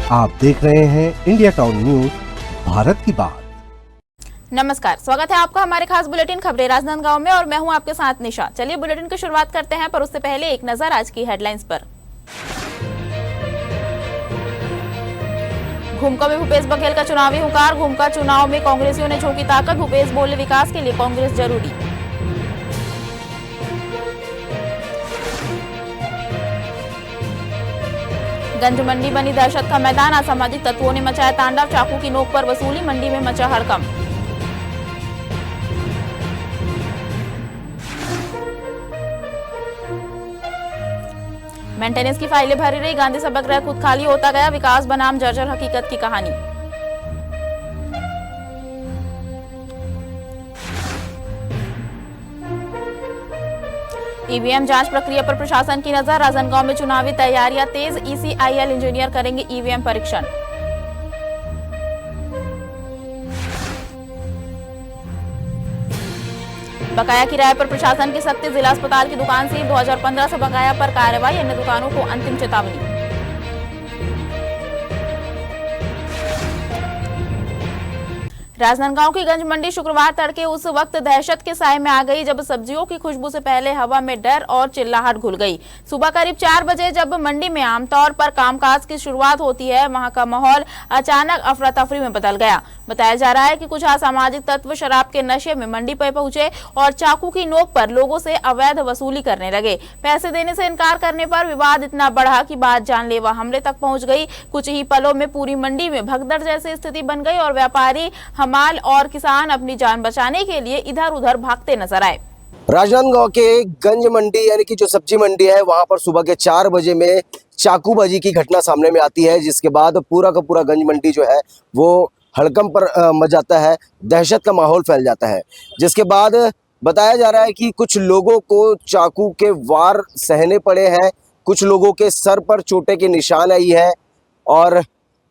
आप देख रहे हैं इंडिया टाउन न्यूज, भारत की बात। नमस्कार, स्वागत है आपका हमारे खास बुलेटिन खबरें राजनांदगांव में और मैं हूं आपके साथ निशा। चलिए बुलेटिन की शुरुआत करते हैं, पर उससे पहले एक नजर आज की हेडलाइंस पर। घुमका में भूपेश बघेल का चुनावी हुंकार। घुमका चुनाव में कांग्रेसियों ने झोंकी ताकत। भूपेश बोले विकास के लिए कांग्रेस जरूरी। गंज मंडी बनी दहशत का मैदान। असामाजिक तत्वों ने मचाया तांडव। चाकू की नोक पर वसूली। मंडी में मचा हड़कंप। मेंटेनेंस की फाइलें भरी रही। गांधी सभागृह खुद खाली होता गया। विकास बनाम जर्जर हकीकत की कहानी। ईवीएम जांच प्रक्रिया पर प्रशासन की नजर। राजनांदगांव में चुनावी तैयारियां तेज। ईसीआईएल इंजीनियर करेंगे ईवीएम परीक्षण। बकाया किराए पर प्रशासन की सख्ती। जिला अस्पताल की दुकान सील। 2015 से बकाया पर कार्रवाई। अन्य दुकानों को अंतिम चेतावनी। राजनांदगांव की गंज मंडी शुक्रवार तड़के उस वक्त दहशत के साए में आ गई जब सब्जियों की खुशबू से पहले हवा में डर और चिल्लाहट घुल गई। सुबह करीब 4 बजे जब मंडी में आमतौर पर कामकाज की शुरुआत होती है, वहां का माहौल अचानक अफरा तफरी में बदल गया। बताया जा रहा है कि कुछ असामाजिक तत्व शराब के नशे में मंडी पर पहुंचे और चाकू की नोक पर लोगों से अवैध वसूली करने लगे। पैसे देने से इनकार करने पर विवाद इतना बढ़ा कि बात जानलेवा हमले तक पहुंच गई। कुछ ही पलों में पूरी मंडी में भगदड़ जैसी स्थिति बन गई और व्यापारी, हमाल और किसान अपनी जान बचाने के लिए इधर उधर भागते नजर आए। राजनांदगांव के गंज मंडी यानी कि जो सब्जी मंडी है, वहां पर सुबह के 4 बजे में चाकूबाजी की घटना सामने में आती है, जिसके बाद पूरा का पूरा गंज मंडी जो है वो हड़कंप पर मच जाता है। दहशत का माहौल फैल जाता है, जिसके बाद बताया जा रहा है कि कुछ लोगों को चाकू के वार सहने पड़े हैं। कुछ लोगों के सर पर चोटें के निशान आई है और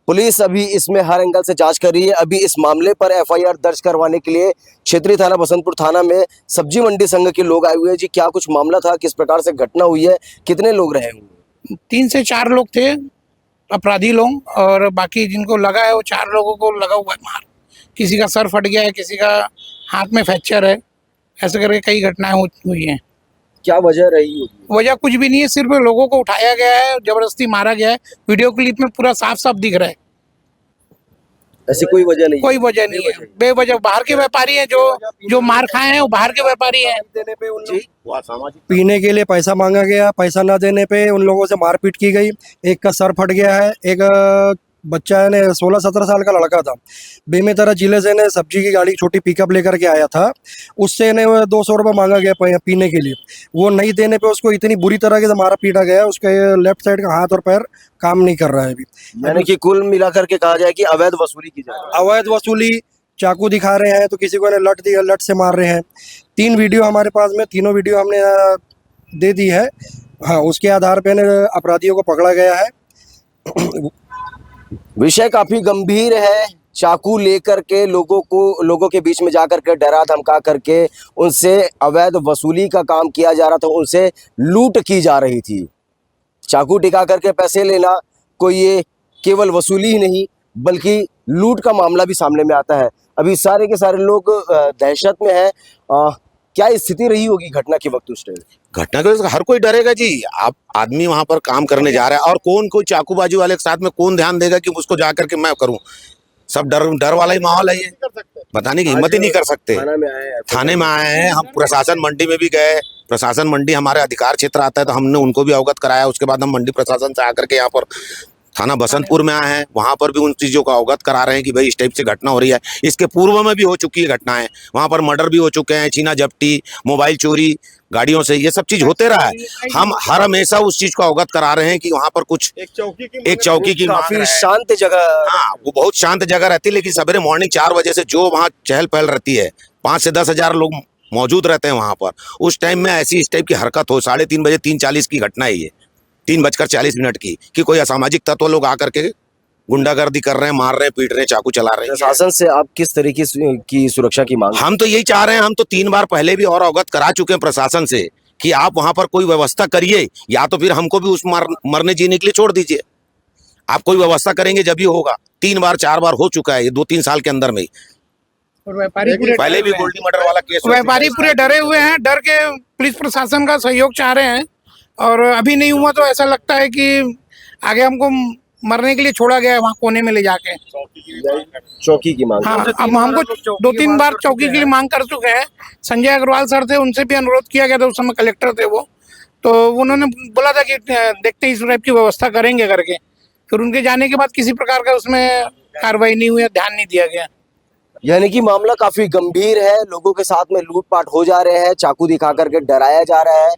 पुलिस अभी इसमें हर एंगल से जांच कर रही है। अभी इस मामले पर एफआईआर दर्ज करवाने के लिए क्षेत्रीय थाना बसंतपुर थाना में सब्जी मंडी संघ के लोग आए हुए हैं। जी, क्या कुछ मामला था, किस प्रकार से घटना हुई है, कितने लोग रहे होंगे? 3 से 4 लोग थे अपराधी लोग, और बाकी जिनको लगा है वो 4 लोगों को लगा हुआ है मार। किसी का सर फट गया है, किसी का हाथ में फ्रैक्चर है, ऐसे करके कई घटनाएं हुई हैं। क्या वजह रही होगी? वजह कुछ भी नहीं है, सिर्फ लोगों को उठाया गया है, जबरदस्ती मारा गया है। वीडियो क्लिप में पूरा साफ साफ दिख रहा है। ऐसी कोई वजह नहीं? कोई वजह नहीं है, बेवजह बाहर के व्यापारी हैं, जो मार खाए हैं वो बाहर के व्यापारी हैं। पीने के लिए पैसा मांगा गया, पैसा ना देने पे उन लोगों से मारपीट की गई। एक का सर फट गया है। एक बच्चा है, 16-17 साल का लड़का था, बेमेतरा जिले से ने सब्जी की गाड़ी छोटी पिकअप लेकर के आया था। उससे ने 200 रुपये मांगा गया पीने के लिए। वो नहीं देने पे उसको इतनी बुरी तरह से मारा पीटा गया। उसके लेफ्ट साइड का हाथ और पैर काम नहीं कर रहा है अभी। यानी कि कुल मिलाकर के कहा जाए कि अवैध वसूली की जा रही है। अवैध वसूली, चाकू दिखा रहे हैं तो किसी को लट दिया, लट से मार रहे हैं। 3 वीडियो हमारे पास में, तीनों वीडियो हमने दे दी है। हाँ, उसके आधार पे अपराधियों को पकड़ा गया है। विषय काफी गंभीर है। चाकू लेकर के लोगों के बीच में जाकर के डरा धमका करके उनसे अवैध वसूली का काम किया जा रहा था, उनसे लूट की जा रही थी। चाकू टिका करके पैसे लेना कोई ये केवल वसूली ही नहीं बल्कि लूट का मामला भी सामने में आता है। अभी सारे के सारे लोग दहशत में हैं। क्या स्थिति रही होगी घटना के वक्त उस टाइम? घटना के हर कोई डरेगा जी। आप आदमी वहां पर काम करने जा रहा है और कौन कोई चाकूबाजी वाले के साथ में कौन ध्यान देगा कि उसको जा करके मैं करूं। सब डर वाला ही माहौल है। ये बताने की हिम्मत ही नहीं कर सकते। थाने में आए हैं हम, प्रशासन मंडी में भी गए। प्रशासन मंडी हमारे अधिकार क्षेत्र आता है तो हमने उनको भी अवगत कराया। उसके बाद हम मंडी प्रशासन से आकर के यहाँ पर थाना बसंतपुर में आए हैं, वहां पर भी उन चीजों का अवगत करा रहे हैं कि भाई इस टाइप से घटना हो रही है। इसके पूर्व में भी हो चुकी है घटनाएं, वहां पर मर्डर भी हो चुके हैं, छीना झपटी, मोबाइल चोरी गाड़ियों से, ये सब चीज होते रहा है। हम हर हमेशा उस चीज को अवगत करा रहे हैं कि वहां पर कुछ एक चौकी की काफी शांत जगह। हाँ, वो बहुत शांत जगह रहती है, लेकिन सवेरे मॉर्निंग 4 बजे से जो वहाँ चहल पहल रहती है, 5 से 10 हजार लोग मौजूद रहते हैं वहां पर। उस टाइम में ऐसी इस टाइप की हरकत हो, 3:30 बजे 3:40 की घटना है ये, 3:40 की, कि कोई असामाजिक तत्व लोग आकर के गुंडागर्दी कर रहे हैं, मार रहे हैं, पीट रहे हैं, चाकू चला रहे हैं। प्रशासन से आप किस तरीके की सुरक्षा की मांग? हम तो यही चाह रहे हैं, हम तो 3 बार पहले भी और अवगत करा चुके हैं प्रशासन से कि आप वहां पर कोई व्यवस्था करिए, या तो फिर हमको भी उस मरने जीने के लिए छोड़ दीजिए। आप कोई व्यवस्था करेंगे जब ही होगा। 3 बार 4 बार हो चुका है ये 2-3 साल के अंदर में ही। और व्यापारी पूरे पहले भी गोल्डी मर्डर वाला केस व्यापारी पूरे डरे हुए हैं, डर के पुलिस प्रशासन का सहयोग चाह रहे हैं, और अभी नहीं हुआ तो ऐसा लगता है कि आगे हमको मरने के लिए छोड़ा गया है वहाँ कोने में ले जाके। चौकी की मांग। हाँ, अब हमको 2-3 बार चौकी के लिए मांग कर चुके हैं। संजय अग्रवाल सर थे, उनसे भी अनुरोध किया गया था, उस समय कलेक्टर थे वो, तो उन्होंने बोला था कि देखते हैं इस टाइप की व्यवस्था करेंगे करके। फिर उनके जाने के बाद किसी प्रकार का उसमें कार्रवाई नहीं हुई, ध्यान नहीं दिया गया। यानी कि मामला काफी गंभीर है, लोगों के साथ में लूटपाट हो जा रहे हैं, चाकू दिखा करके डराया जा रहा है,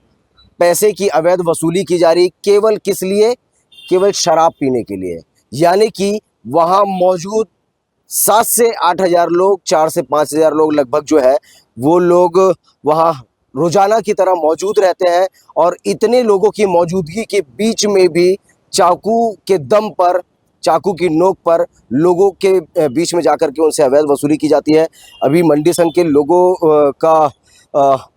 पैसे की अवैध वसूली की जा रही, केवल किस लिए? केवल शराब पीने के लिए। यानी कि वहां मौजूद 7 से 8 हजार लोग, 4 से 5 हजार लोग लगभग जो है वो लोग वहां रोजाना की तरह मौजूद रहते हैं, और इतने लोगों की मौजूदगी के बीच में भी चाकू के दम पर, चाकू की नोक पर लोगों के बीच में जाकर के उनसे अवैध वसूली की जाती है। अभी मंडी संघ के लोगों का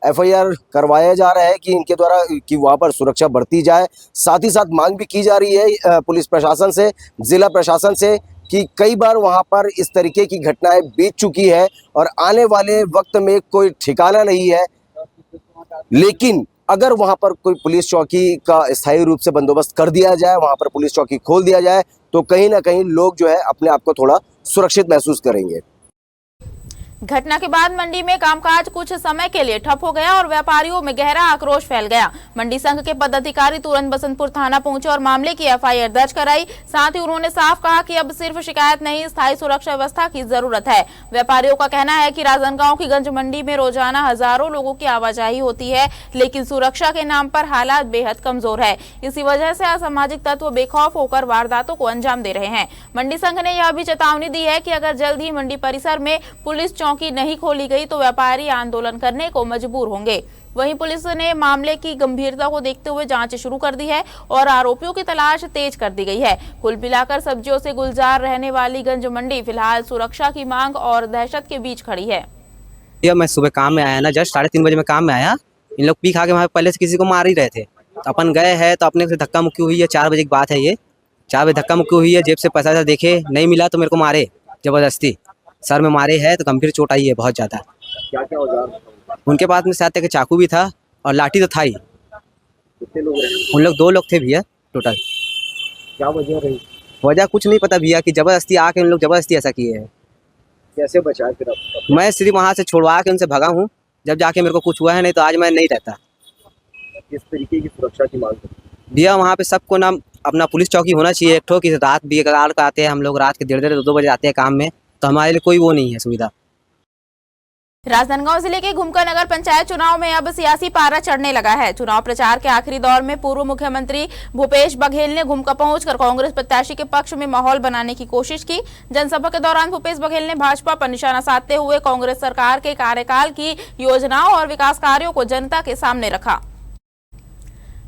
FIR करवाया जा रहा है कि इनके द्वारा कि वहाँ पर सुरक्षा बढ़ती जाए। साथ ही साथ मांग भी की जा रही है पुलिस प्रशासन से, जिला प्रशासन से, कि कई बार वहाँ पर इस तरीके की घटनाएं बीत चुकी है और आने वाले वक्त में कोई ठिकाना नहीं है। लेकिन अगर वहाँ पर कोई पुलिस चौकी का स्थायी रूप से बंदोबस्त कर दिया जाए, वहाँ पर पुलिस चौकी खोल दिया जाए, तो कहीं ना कहीं लोग जो है अपने आप को थोड़ा सुरक्षित महसूस करेंगे। घटना के बाद मंडी में कामकाज कुछ समय के लिए ठप हो गया और व्यापारियों में गहरा आक्रोश फैल गया। मंडी संघ के पदाधिकारी तुरंत बसंतपुर थाना पहुंचे और मामले की FIR दर्ज कराई। साथ ही उन्होंने साफ कहा कि अब सिर्फ शिकायत नहीं, स्थायी सुरक्षा व्यवस्था की जरूरत है। व्यापारियों का कहना है कि राजनांदगांव की गंज मंडी में रोजाना हजारों लोगों की आवाजाही होती है, लेकिन सुरक्षा के नाम पर हालात बेहद कमजोर है। इसी वजह से असामाजिक तत्व बेखौफ होकर वारदातों को अंजाम दे रहे हैं। मंडी संघ ने यह भी चेतावनी दी है कि अगर जल्द ही मंडी परिसर में पुलिस चौकी नहीं खोली गई तो व्यापारी आंदोलन करने को मजबूर होंगे। वहीं पुलिस ने मामले की गंभीरता को देखते हुए जांच शुरू कर दी है और आरोपियों की तलाश तेज कर दी गई है। कुल मिलाकर सब्जियों से गुलजार रहने वाली गंज मंडी फिलहाल सुरक्षा की मांग और दहशत के बीच खड़ी है। मैं सुबह काम में आया ना, जस्ट 3:30 बजे में काम में आया, इन लोग पी खा के वहाँ पहले से किसी को मार ही रहे थे। तो अपन गए हैं तो अपने से धक्का मुक्की हुई है। 4 बजे की बात है, ये 4 बजे धक्का मुक्की हुई है। जेब से पैसा देखे नहीं मिला तो मेरे को मारे जबरदस्ती, सर में मारे है, तो गंभीर चोट आई है बहुत ज्यादा। क्या क्या औजार उनके पास में साथ एक चाकू भी था और लाठी तो था ही। कितने लोग रहे? उन लोग 2 लोग थे भैया टोटल। क्या वजह रही? वजह कुछ नहीं पता भैया, कि जबरदस्ती आके उन लोग जबरदस्ती ऐसा किए हैं। कैसे बचाए फिर आप? मैं सिर्फ वहाँ से छुड़वा के उनसे भगा हूँ, जब जाके मेरे को कुछ हुआ है, नहीं तो आज मैं नहीं रहता। किस तरीके की सुरक्षा की मांग करते हैं? भैया वहाँ पे सबको ना अपना पुलिस चौकी होना चाहिए एक ठो, कि रात भी रात आते हैं हम लोग, रात के 1:30 2 बजे आते हैं काम में, तो हमारे लिए कोई वो नहीं है सुविधा। राजनांदगांव जिले के घुमका नगर पंचायत चुनाव में अब सियासी पारा चढ़ने लगा है। चुनाव प्रचार के आखिरी दौर में पूर्व मुख्यमंत्री भूपेश बघेल ने घुमका पहुंचकर कांग्रेस प्रत्याशी के पक्ष में माहौल बनाने की कोशिश की। जनसभा के दौरान भूपेश बघेल ने भाजपा पर निशाना साधते हुए कांग्रेस सरकार के कार्यकाल की योजनाओं और विकास कार्यों को जनता के सामने रखा।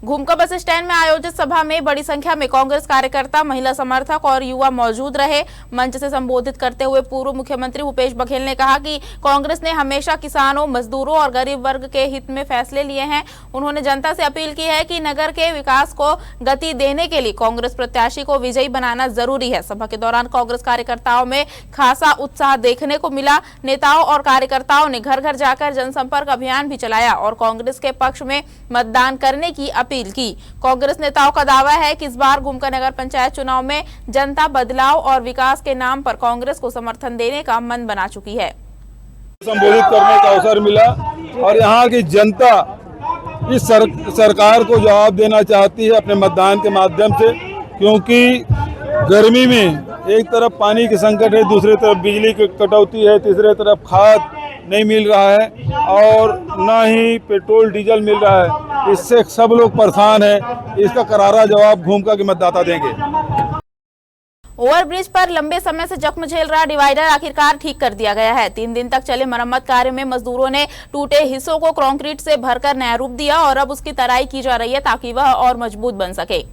घुमका बस स्टैंड में आयोजित सभा में बड़ी संख्या में कांग्रेस कार्यकर्ता, महिला समर्थक और युवा मौजूद रहे। मंच से संबोधित करते हुए पूर्व मुख्यमंत्री भूपेश बघेल ने कहा कि कांग्रेस ने हमेशा किसानों, मजदूरों और गरीब वर्ग के हित में फैसले लिए हैं। उन्होंने जनता से अपील की है कि नगर के विकास को गति देने के लिए कांग्रेस प्रत्याशी को विजयी बनाना जरूरी है। सभा के दौरान कांग्रेस कार्यकर्ताओं में खासा उत्साह देखने को मिला। नेताओं और कार्यकर्ताओं ने घर घर जाकर जनसंपर्क अभियान भी चलाया और कांग्रेस के पक्ष में मतदान करने की अपील की। कांग्रेस नेताओं का दावा है कि इस बार घुमका नगर पंचायत चुनाव में जनता बदलाव और विकास के नाम पर कांग्रेस को समर्थन देने का मन बना चुकी है। संबोधित करने का अवसर मिला और यहाँ की जनता इस सरकार को जवाब देना चाहती है अपने मतदान के माध्यम से, क्योंकि गर्मी में एक तरफ पानी की संकट है, दूसरी तरफ बिजली की कटौती है, तीसरी तरफ खाद नहीं मिल रहा है और न ही पेट्रोल डीजल मिल रहा है। इससे सब लोग परेशान हैं। इसका करारा जवाब घुमका के मतदाता देंगे। ओवरब्रिज पर लंबे समय से जख्म झेल रहा डिवाइडर आखिरकार ठीक कर दिया गया है। 3 दिन तक चले मरम्मत कार्य में मजदूरों ने टूटे हिस्सों को कंक्रीट से भरकर नया रूप दिया और अब उसकी तराई की जा रही है ताकि वह और मजबूत बन सके।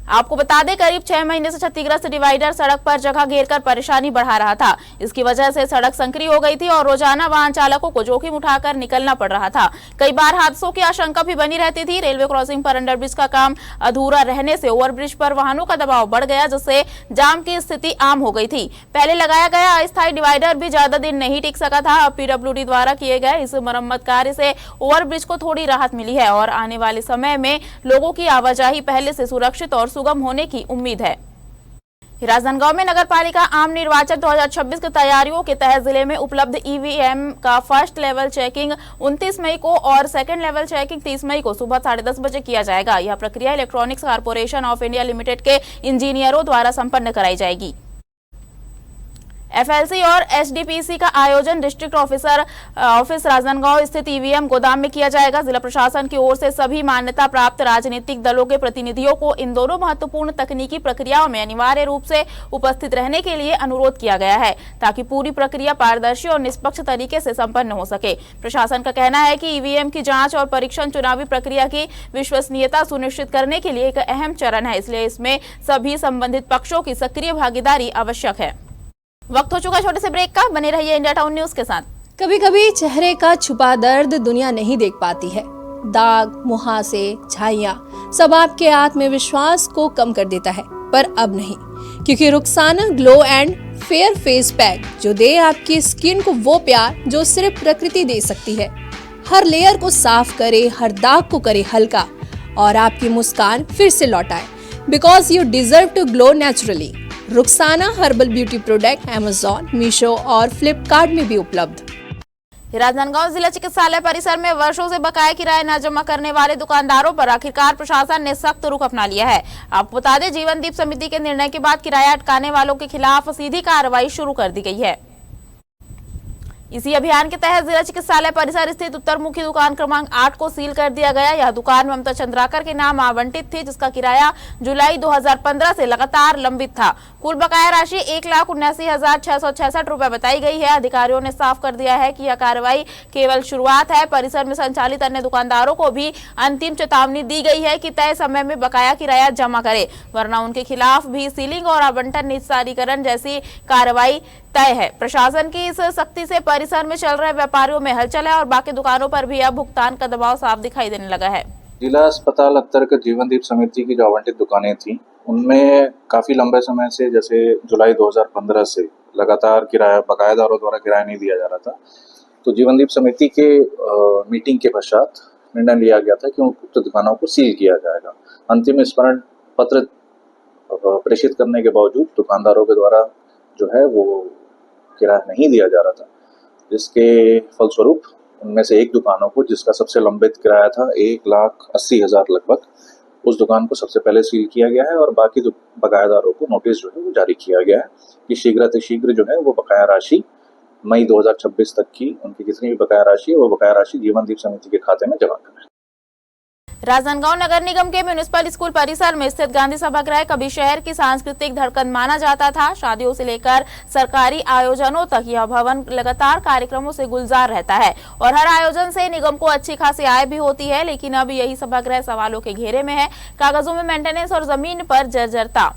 आपको बता दें, करीब 6 महीने से क्षतिग्रस्त डिवाइडर सड़क पर जगह घेरकर परेशानी बढ़ा रहा था। इसकी वजह से सड़क संकरी हो गई थी और रोजाना वाहन चालकों को जोखिम उठाकर निकलना पड़ रहा था। कई बार हादसों की आशंका भी बनी रहती थी। रेलवे क्रॉसिंग पर अंडरब्रिज का काम अधूरा रहने से ओवरब्रिज पर वाहनों का दबाव बढ़ गया, जिससे जाम की स्थिति आम हो गई थी। पहले लगाया गया अस्थायी डिवाइडर भी ज्यादा दिन नहीं टिक सका था। अब पीडब्ल्यूडी द्वारा किए गए इस मरम्मत कार्य से ओवरब्रिज को थोड़ी राहत मिली है और आने वाले समय में लोगों की आवाजाही पहले से सुरक्षित और सुगम होने की उम्मीद है। राजनांदगांव में नगर पालिका आम निर्वाचन 2026 की तैयारियों के तहत जिले में उपलब्ध ईवीएम का फर्स्ट लेवल चेकिंग 29 मई को और सेकंड लेवल चेकिंग 30 मई को सुबह 10:30 बजे किया जाएगा। यह प्रक्रिया electronics corporation of India limited के इंजीनियरों द्वारा संपन्न कराई जाएगी। एफएलसी और एसडीपीसी का आयोजन डिस्ट्रिक्ट ऑफिस राजनांदगांव स्थित ईवीएम गोदाम में किया जाएगा। जिला प्रशासन की ओर से सभी मान्यता प्राप्त राजनीतिक दलों के प्रतिनिधियों को इन दोनों महत्वपूर्ण तकनीकी प्रक्रियाओं में अनिवार्य रूप से उपस्थित रहने के लिए अनुरोध किया गया है, ताकि पूरी प्रक्रिया पारदर्शी और निष्पक्ष तरीके से संपन्न हो सके। प्रशासन का कहना है कि ईवीएम की जांच और परीक्षण चुनावी प्रक्रिया की विश्वसनीयता सुनिश्चित करने के लिए एक अहम चरण है, इसलिए इसमें सभी संबंधित पक्षों की सक्रिय भागीदारी आवश्यक है। वक्त हो चुका छोटे से ब्रेक का, बने रहिए इंडिया टाउन न्यूज के साथ। कभी कभी चेहरे का छुपा दर्द दुनिया नहीं देख पाती है। दाग, मुहासे, झाइयां सब आपके आत्मविश्वास को कम कर देता है, पर अब नहीं, क्योंकि Rukhsana glow and fair face pack जो दे आपकी स्किन को वो प्यार जो सिर्फ प्रकृति दे सकती है। हर लेयर को साफ करे, हर दाग को करे हल्का और आपकी मुस्कान फिर से लौटाए, because you deserve to glow naturally. Rukhsana herbal beauty product Amazon, Meesho और फ्लिपकार्ट में भी उपलब्ध। राजनांदगांव जिला चिकित्सालय परिसर में वर्षों से बकाया किराया न जमा करने वाले दुकानदारों पर आखिरकार प्रशासन ने सख्त रुख अपना लिया है। आपको बता दें, जीवनदीप समिति के निर्णय के बाद किराया अटकाने वालों के खिलाफ सीधी कार्रवाई शुरू कर दी गई है। इसी अभियान के तहत जिला चिकित्सालय परिसर स्थित उत्तरमुखी दुकान क्रमांक 8 को सील कर दिया गया। यह दुकान ममता चंद्राकर के नाम आवंटित थी, जिसका किराया जुलाई 2015 से लगातार लंबित था। कुल बकाया राशि 1,79,666 रुपए बताई गई है। अधिकारियों ने साफ कर दिया है कि यह कार्रवाई केवल शुरुआत है। परिसर में संचालित अन्य दुकानदारों को भी अंतिम चेतावनी दी गई है कि तय समय में बकाया किराया जमा करे, वरना उनके खिलाफ भी सीलिंग और आवंटन निस्तारीकरण जैसी कार्रवाई तय है। प्रशासन की इस सख्ती से परिसर में चल रहे व्यापारियों में हलचल है और बाकी दुकानों पर भी अब भुगतान का दबाव साफ दिखाई देने लगा है। जिला अस्पताल अंतर्गत जीवनदीप समिति की जो आवंटित दुकानें थी, उनमें काफी लंबे समय से, जैसे जुलाई 2015 से लगातार किराया बकायादारों द्वारा किराया नहीं दिया जा रहा था। तो जीवनदीप समिति के मीटिंग के पश्चात निर्णय लिया गया था कि उक्त दुकानों को सील किया जाएगा। अंतिम स्मरण पत्र प्रेषित करने के बावजूद दुकानदारों के द्वारा जो है वो किराया नहीं दिया जा रहा था, जिसके फलस्वरूप उनमें से एक दुकानों को, जिसका सबसे लंबित किराया था 1,80,000 लगभग, उस दुकान को सबसे पहले सील किया गया है और बाकी बकायादारों को नोटिस जो है वो जारी किया गया है कि शीघ्र जो है वो बकाया राशि मई 2026 तक की उनकी जितनी भी बकाया राशि है वो बकाया राशि जीवनदीप समिति के खाते में जमा करें। राजनांदगांव नगर निगम के म्युनिसिपल स्कूल परिसर में स्थित गांधी सभागृह कभी शहर की सांस्कृतिक धड़कन माना जाता था। शादियों से लेकर सरकारी आयोजनों तक यह भवन लगातार कार्यक्रमों से गुलजार रहता है और हर आयोजन से निगम को अच्छी खासी आय भी होती है। लेकिन अब यही सभागृह सवालों के घेरे में है। कागजों में मेंटेनेंस और जमीन पर जर्जरता।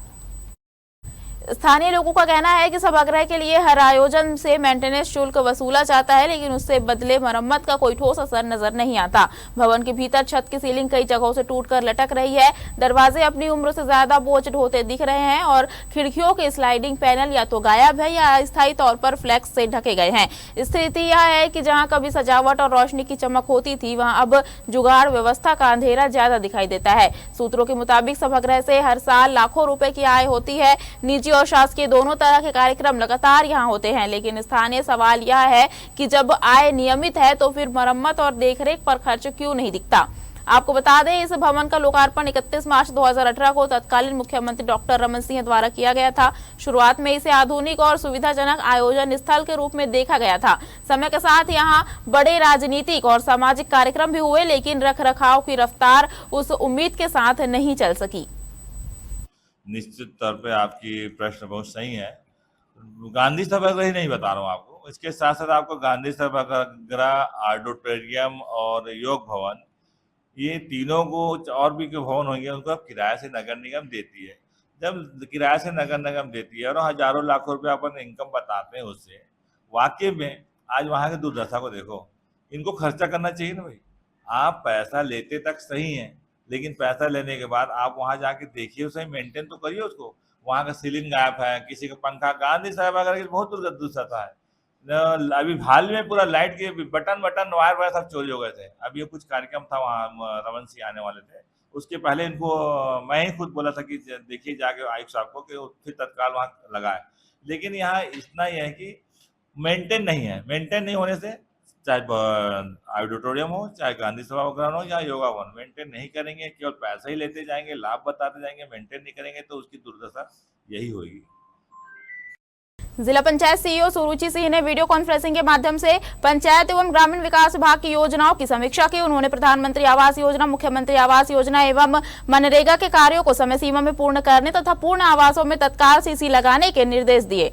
स्थानीय लोगों का कहना है कि सभागृह के लिए हर आयोजन से मेंटेनेंस शुल्क वसूला जाता है, लेकिन उससे बदले मरम्मत का कोई ठोस असर नजर नहीं आता। भवन के भीतर छत की सीलिंग कई जगहों से टूटकर लटक रही है। दरवाजे अपनी उम्र से ज्यादा बोझ ढोते दिख रहे हैं और खिड़कियों के स्लाइडिंग पैनल या तो गायब है या अस्थायी तौर पर फ्लेक्स से ढके गए हैं। स्थिति यह है कि जहां कभी सजावट और रोशनी की चमक होती थी, वहां अब जुगाड़ व्यवस्था का अंधेरा ज्यादा दिखाई देता है। सूत्रों के मुताबिक सभागृह से हर साल लाखों रुपए की आय होती है। निजी और शासकीय दोनों तरह के कार्यक्रम लगातार यहां होते हैं, लेकिन स्थानीय सवाल यह है कि जब आय नियमित है तो फिर मरम्मत और देखरेख पर खर्च क्यों नहीं दिखता। आपको बता दें, इस भवन का लोकार्पण 31 मार्च 2018 को तत्कालीन मुख्यमंत्री डॉक्टर रमन सिंह द्वारा किया गया था। शुरुआत में इसे आधुनिक और सुविधाजनक आयोजन स्थल के रूप में देखा गया था। समय के साथ यहाँ बड़े राजनीतिक और सामाजिक कार्यक्रम भी हुए, लेकिन रखरखाव की रफ्तार उस उम्मीद के साथ नहीं चल सकी। निश्चित तौर पे आपकी प्रश्न बहुत सही है। गांधी सभागृह ही नहीं बता रहा हूँ आपको, इसके साथ साथ आपको गांधी सभागृह, ऑडिटोरियम और योग भवन, ये तीनों को और भी जो भवन होंगे उनको अब किराए से नगर निगम देती है। जब किराए से नगर निगम देती है और हजारों लाखों रुपए अपन इनकम बताते हैं उससे, वाकई में आज वहां की दुर्दशा को देखो। इनको खर्चा करना चाहिए ना भाई। आप पैसा लेते तक सही है, लेकिन पैसा लेने के बाद आप वहां जाके देखिए, उसे मेंटेन तो करिए उसको। वहां का सीलिंग गायब है, किसी का पंखा, गांधी साहब अगर बहुत दुर्दशा है। अभी हाल में पूरा लाइट के बटन वायर सब चोरी हो गए थे। अभी कुछ कार्यक्रम था वहाँ, रमन सिंह आने वाले थे, उसके पहले इनको मैं ही खुद बोला था कि देखिए जाके आयुक्त साहब को, कि फिर तत्काल वहाँ लगाए। लेकिन यहाँ इतना ही है कि मेंटेन नहीं है। मेंटेन नहीं होने से चाहे ऑडिटोरियम हो, चाहे गांधी सभा ग्रहण हो या योगा भवन, मेंटेन नहीं करेंगे, केवल पैसा ही लेते जाएंगे, लाभ बताते जाएंगे, मेंटेन नहीं करेंगे तो उसकी दुर्दशा यही होगी। जिला पंचायत सीईओ सुरुचि सिंह ने वीडियो कॉन्फ्रेंसिंग के माध्यम से पंचायत एवं ग्रामीण विकास विभाग की योजनाओं की समीक्षा की। उन्होंने प्रधानमंत्री आवास योजना, मुख्यमंत्री आवास योजना एवं मनरेगा के कार्यों को समय सीमा में पूर्ण करने तथा पूर्ण आवासों में तत्काल सीसी लगाने के निर्देश दिए।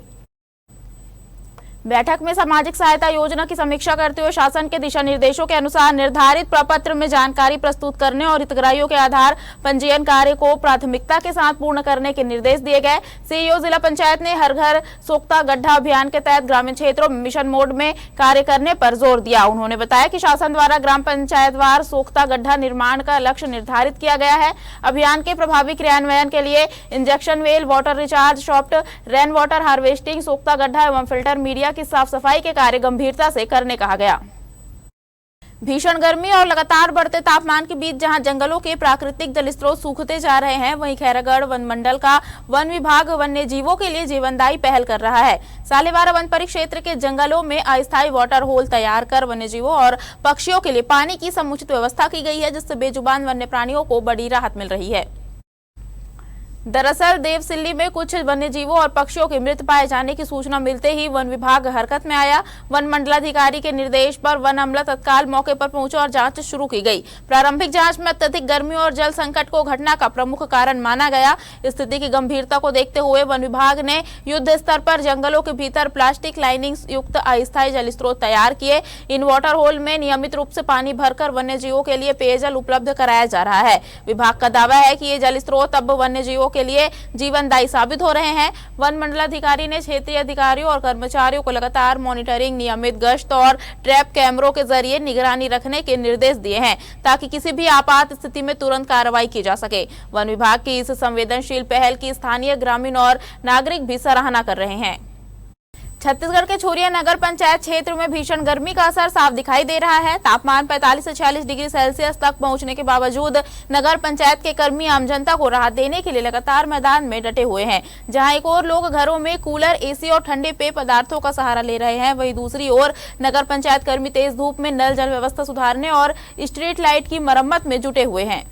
बैठक में सामाजिक सहायता योजना की समीक्षा करते हुए शासन के दिशा निर्देशों के अनुसार निर्धारित प्रपत्र में जानकारी प्रस्तुत करने और हितग्राहियों के आधार पंजीयन कार्य को प्राथमिकता के साथ पूर्ण करने के निर्देश दिए गए। सीईओ जिला पंचायत ने हर घर सोख्ता गड्ढा अभियान के तहत ग्रामीण क्षेत्रों में मिशन मोड में कार्य करने पर जोर दिया। उन्होंने बताया कि शासन द्वारा ग्राम पंचायतवार सोख्ता गड्ढा निर्माण का लक्ष्य निर्धारित किया गया है। अभियान के प्रभावी क्रियान्वयन के लिए injection well, water recharge shaft, rain water harvesting, सोख्ता गड्ढा एवं फिल्टर मीडिया की साफ सफाई के कार्य गंभीरता से करने कहा गया। भीषण गर्मी और लगातार बढ़ते तापमान के बीच जहां जंगलों के प्राकृतिक जल स्रोत सूखते जा रहे हैं, वहीं खैरागढ़ वन मंडल का वन विभाग वन्य जीवों के लिए जीवनदायी पहल कर रहा है। सालेवारा वन परिक्षेत्र के जंगलों में अस्थायी वाटर होल तैयार कर वन्य जीवों और पक्षियों के लिए पानी की समुचित व्यवस्था की गई है, जिससे बेजुबान वन्य प्राणियों को बड़ी राहत मिल रही है। दरअसल देवसिल्ली में कुछ वन्य जीवों और पक्षियों के मृत पाए जाने की सूचना मिलते ही वन विभाग हरकत में आया। वन मंडलाधिकारी के निर्देश पर वन अमला तत्काल मौके पर पहुंचा और जांच शुरू की गई। प्रारंभिक जांच में अत्यधिक गर्मी और जल संकट को घटना का प्रमुख कारण माना गया। स्थिति की गंभीरता को देखते हुए वन विभाग ने युद्ध स्तर पर जंगलों के भीतर प्लास्टिक लाइनिंग युक्त अस्थायी जल स्रोत तैयार किए। इन वाटर होल में नियमित रूप से पानी भरकर वन्य जीवों के लिए पेयजल उपलब्ध कराया जा रहा है। विभाग का दावा है कि ये जल स्रोत अब वन्य जीवों के लिए जीवनदायी साबित हो रहे हैं। वन मंडलाधिकारी ने क्षेत्रीय अधिकारियों और कर्मचारियों को लगातार मॉनिटरिंग, नियमित गश्त और ट्रैप कैमरों के जरिए निगरानी रखने के निर्देश दिए हैं, ताकि किसी भी आपात स्थिति में तुरंत कार्रवाई की जा सके। वन विभाग की इस संवेदनशील पहल की स्थानीय, ग्रामीण और नागरिक भी सराहना कर रहे हैं। छत्तीसगढ़ के छोरिया नगर पंचायत क्षेत्र में भीषण गर्मी का असर साफ दिखाई दे रहा है। तापमान 45 से 46 डिग्री सेल्सियस तक पहुंचने के बावजूद नगर पंचायत के कर्मी आम जनता को राहत देने के लिए लगातार मैदान में डटे हुए हैं। जहां एक ओर लोग घरों में कूलर, एसी और ठंडे पेय पदार्थों का सहारा ले रहे हैं, वहीं दूसरी ओर नगर पंचायत कर्मी तेज धूप में नल जल व्यवस्था सुधारने और स्ट्रीट लाइट की मरम्मत में जुटे हुए हैं।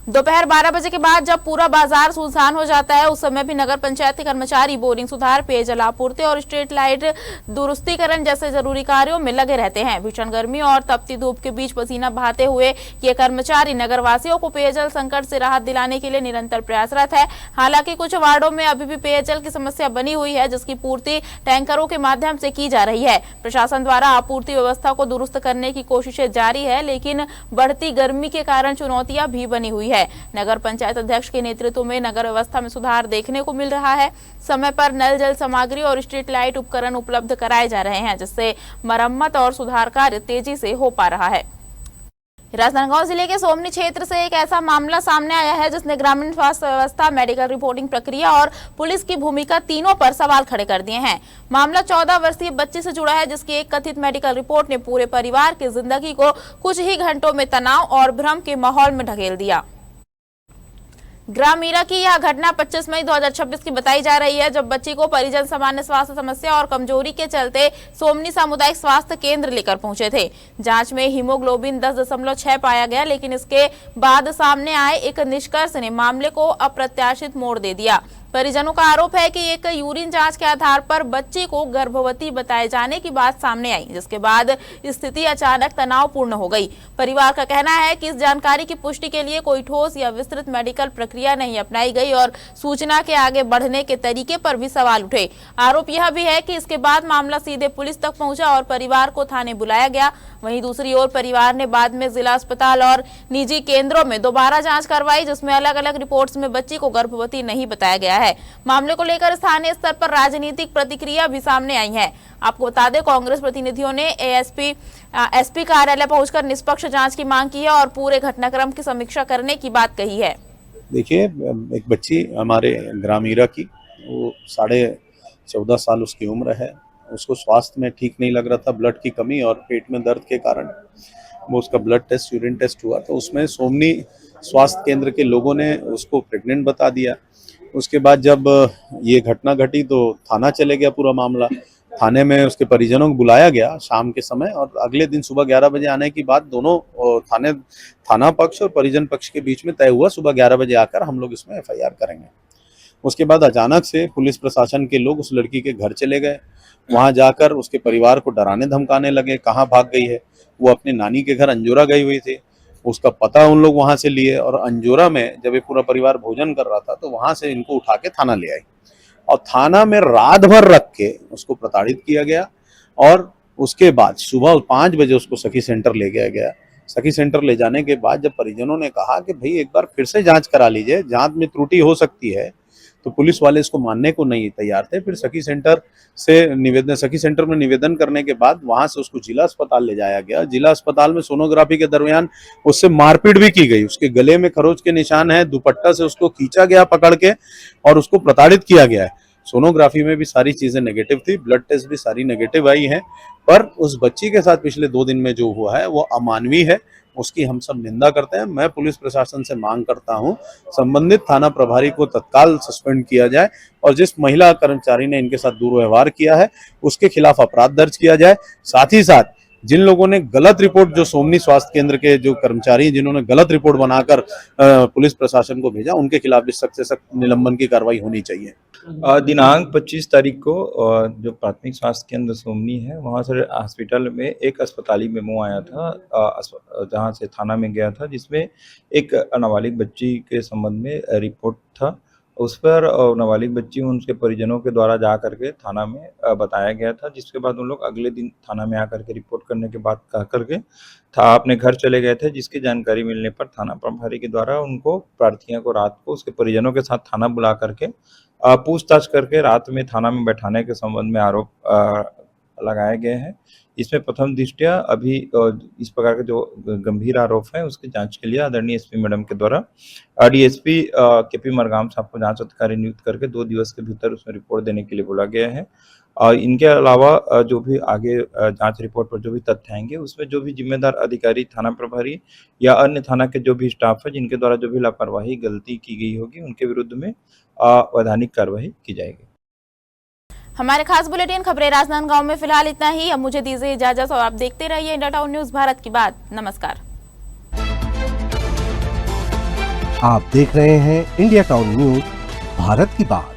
दोपहर 12 बजे के बाद जब पूरा बाजार सुनसान हो जाता है, उस समय भी नगर पंचायत के कर्मचारी बोरिंग सुधार, पेयजल आपूर्ति और स्ट्रीट लाइट दुरुस्तीकरण जैसे जरूरी कार्यों में लगे रहते हैं। भीषण गर्मी और तपती धूप के बीच पसीना बहाते हुए ये कर्मचारी नगरवासियों को पेयजल संकट से राहत दिलाने के लिए निरंतर प्रयासरत है। हालांकि कुछ वार्डों में अभी भी पेयजल की समस्या बनी हुई है, जिसकी पूर्ति टैंकरों के माध्यम से की जा रही है। प्रशासन द्वारा आपूर्ति व्यवस्था को दुरुस्त करने की कोशिशें जारी है, लेकिन बढ़ती गर्मी के कारण चुनौतियां भी बनी हुई है। नगर पंचायत अध्यक्ष के नेतृत्व में नगर व्यवस्था में सुधार देखने को मिल रहा है। समय पर नल जल सामग्री और स्ट्रीट लाइट उपकरण उपलब्ध कराए जा रहे हैं, जिससे मरम्मत और सुधार कार्य तेजी से हो पा रहा है। राजनांदगांव जिले के सोमनी क्षेत्र से एक ऐसा मामला सामने आया है जिसने ग्रामीण स्वास्थ्य व्यवस्था, मेडिकल रिपोर्टिंग प्रक्रिया और पुलिस की भूमिका तीनों पर सवाल खड़े कर दिए हैं। मामला 14 वर्षीय बच्ची से जुड़ा है, जिसकी एक कथित मेडिकल रिपोर्ट ने पूरे परिवार की जिंदगी को कुछ ही घंटों में तनाव और भ्रम के माहौल में ढकेल दिया। ग्राम मीरा की यह घटना 25 मई 2026 की बताई जा रही है, जब बच्ची को परिजन सामान्य स्वास्थ्य समस्या और कमजोरी के चलते सोमनी सामुदायिक स्वास्थ्य केंद्र लेकर पहुंचे थे। जांच में हीमोग्लोबिन 10.6 पाया गया, लेकिन इसके बाद सामने आए एक निष्कर्ष ने मामले को अप्रत्याशित मोड़ दे दिया। परिजनों का आरोप है कि एक यूरिन जांच के आधार पर बच्ची को गर्भवती बताए जाने की बात सामने आई, जिसके बाद स्थिति अचानक तनावपूर्ण हो गई। परिवार का कहना है कि इस जानकारी की पुष्टि के लिए कोई ठोस या विस्तृत मेडिकल प्रक्रिया नहीं अपनाई गई और सूचना के आगे बढ़ने के तरीके पर भी सवाल उठे। आरोप यह भी है कि इसके बाद मामला सीधे पुलिस तक पहुंचा और परिवार को थाने बुलाया गया। वहीं दूसरी ओर परिवार ने बाद में जिला अस्पताल और निजी केंद्रों में दोबारा जांच करवाई, जिसमें अलग अलग रिपोर्ट्स में बच्ची को गर्भवती नहीं बताया गया है। मामले को लेकर स्थानीय स्तर पर राजनीतिक प्रतिक्रिया भी सामने आई है। आपको बता दें, कांग्रेस प्रतिनिधियों ने एसपी कार्यालय पहुंचकर निष्पक्ष जांच की मांग की है और पूरे घटनाक्रम की समीक्षा करने की बात कही है। देखिए, एक बच्ची हमारे ग्रामीरा की, वो 14.5 साल उसकी उम्र है। उसको स्वास्थ्य में ठीक नहीं लग रहा था, ब्लड की कमी और पेट में दर्द के कारण वो उसका ब्लड टेस्ट, यूरिन टेस्ट हुआ तो उसमें सोमनी स्वास्थ्य केंद्र के लोगों ने उसको प्रेग्नेंट बता दिया। उसके बाद जब ये घटना घटी तो थाना चले गया पूरा मामला। थाने में उसके परिजनों को बुलाया गया शाम के समय और अगले दिन सुबह 11 बजे आने की बात दोनों थाना पक्ष और परिजन पक्ष के बीच में तय हुआ। सुबह 11 बजे आकर हम लोग इसमें FIR करेंगे। उसके बाद अचानक से पुलिस प्रशासन के लोग उस लड़की के घर चले गए। वहां जाकर उसके परिवार को डराने धमकाने लगे, कहाँ भाग गई है। वो अपने नानी के घर अंजोरा गई हुई थी, उसका पता उन लोग वहां से लिए और अंजोरा में जब ये पूरा परिवार भोजन कर रहा था तो वहां से इनको उठा के थाना ले आई और थाना में रात भर रख के उसको प्रताड़ित किया गया। और उसके बाद सुबह 5 बजे उसको सखी सेंटर ले गया। सखी सेंटर ले जाने के बाद जब परिजनों ने कहा कि भाई एक बार फिर से जांच करा लीजिए, जांच में त्रुटि हो सकती है, तो पुलिस वाले इसको मानने को नहीं तैयार थे। फिर सखी सेंटर में निवेदन करने के बाद वहां से उसको जिला अस्पताल ले जाया गया। जिला अस्पताल में सोनोग्राफी के दरमियान उससे मारपीट भी की गई। उसके गले में खरोच के निशान है, दुपट्टा से उसको खींचा गया पकड़ के और उसको प्रताड़ित किया गया है। सोनोग्राफी में भी सारी चीजें नेगेटिव थी, ब्लड टेस्ट भी सारी नेगेटिव आई है, पर उस बच्ची के साथ पिछले 2 दिन में जो हुआ है वो अमानवीय है। उसकी हम सब निंदा करते हैं। मैं पुलिस प्रशासन से मांग करता हूं संबंधित थाना प्रभारी को तत्काल सस्पेंड किया जाए और जिस महिला कर्मचारी ने इनके साथ दुर्व्यवहार किया है उसके खिलाफ अपराध दर्ज किया जाए। साथ ही साथ जिन लोगों ने गलत रिपोर्ट, जो सोमनी स्वास्थ्य केंद्र के जो कर्मचारी जिन्होंने गलत रिपोर्ट बनाकर पुलिस प्रशासन को भेजा, उनके खिलाफ भी सख्त से सख्त निलंबन की कार्रवाई होनी चाहिए। दिनांक 25 तारीख को जो प्राथमिक स्वास्थ्य केंद्र सोमनी है वहाँ से हॉस्पिटल में एक अस्पताली मेमो आया था, जहाँ से थाना में गया था, जिसमें एक नाबालिग बच्ची के संबंध में रिपोर्ट था। उस पर नाबालिग बच्ची उनके परिजनों के द्वारा जा करके थाना में बताया गया था, जिसके बाद उन लोग अगले दिन थाना में आकर के रिपोर्ट करने के बाद कह करके अपने घर चले गए थे। जिसकी जानकारी मिलने पर थाना प्रभारी के द्वारा उनको प्रार्थियों को रात को उसके परिजनों के साथ थाना बुला करके पूछताछ करके रात में थाना में बैठाने के संबंध में आरोप लगाए गए हैं। इसमें प्रथम दृष्टया अभी इस प्रकार के जो गंभीर आरोप हैं उसकी जांच के लिए आदरणीय एसपी मैडम के द्वारा डीएसपी केपी मरगाम साहब को जांच अधिकारी नियुक्त करके 2 दिवस के भीतर उसमें रिपोर्ट देने के लिए बोला गया है। और इनके अलावा जो भी आगे जांच रिपोर्ट पर जो भी तथ्य आएंगे उसमें जो भी जिम्मेदार अधिकारी, थाना प्रभारी या अन्य थाना के जो भी स्टाफ है जिनके द्वारा जो भी लापरवाही, गलती की गई होगी उनके विरुद्ध में वैधानिक कार्रवाई की जाएगी। हमारे खास बुलेटिन खबरें राजनांदगांव में फिलहाल इतना ही। अब मुझे दीजिए इजाजत और आप देखते रहिए इंडिया टाउन न्यूज, भारत की बात। नमस्कार। आप देख रहे हैं इंडिया टाउन न्यूज, भारत की बात।